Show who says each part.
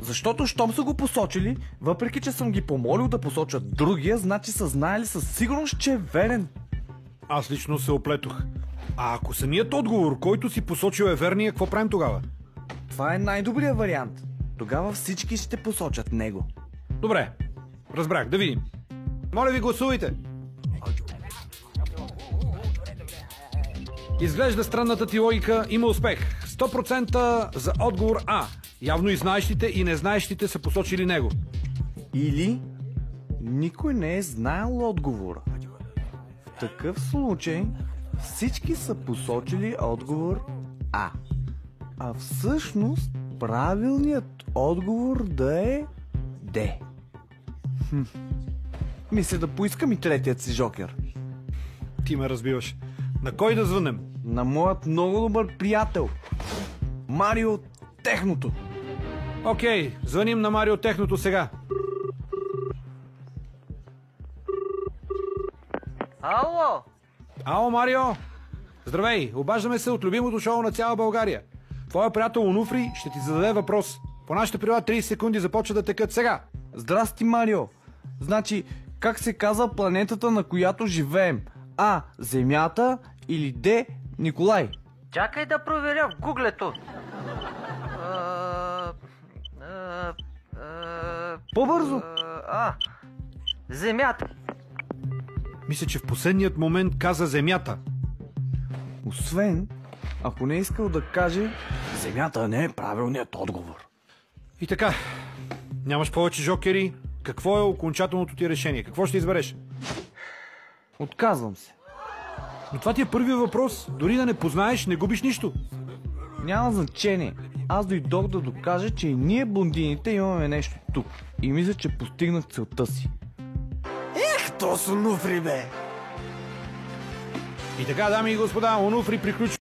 Speaker 1: Защото щом са го посочили, въпреки че съм ги помолил да посочат другия, значи са знаели със сигурност, че е верен.
Speaker 2: Аз лично се оплетох. А ако самият отговор, който си посочил е верния, какво правим тогава?
Speaker 1: Това е най-добрият вариант. Тогава всички ще посочат него.
Speaker 2: Добре, разбрах, да видим. Моля ви, гласувайте! Изглежда странната ти логика има успех. 100% за отговор А. Явно и знаещите и незнаещите са посочили него.
Speaker 1: Или никой не е знаел отговора. В такъв случай всички са посочили отговор А. А всъщност правилният отговор да е Д. Мисля да поискам и третият си жокер.
Speaker 2: Ти ме разбиваш. На кой да звънем?
Speaker 1: На моят много добър приятел Марио Техното.
Speaker 2: Окей, звъним на Марио Техното сега.
Speaker 3: Ало!
Speaker 2: Ало, Марио! Здравей, обаждаме се от любимото шоу на цяла България. Твоя приятел Онуфри ще ти зададе въпрос. По нашите правила 30 секунди започва да текат сега.
Speaker 1: Здрасти, Марио. Значи, как се казва планетата, на която живеем? А. Земята или Д. Николай?
Speaker 3: Чакай да проверя в гуглето.
Speaker 1: По-бързо!
Speaker 3: Земята.
Speaker 2: Мисля, че в последният момент каза Земята.
Speaker 1: Освен, ако не е искал да каже, Земята не е правилният отговор.
Speaker 2: И така, нямаш повече жокери. Какво е окончателното ти решение? Какво ще избереш?
Speaker 1: Отказвам се.
Speaker 2: Но това ти е първият въпрос. Дори да не познаеш, не губиш нищо.
Speaker 1: Няма значение. Аз дойдох да докажа, че и ние блондините имаме нещо тук. И мисля, че постигнах целта си. Ех, то с Онуфри, бе!
Speaker 2: И така, дами и господа, Онуфри приключва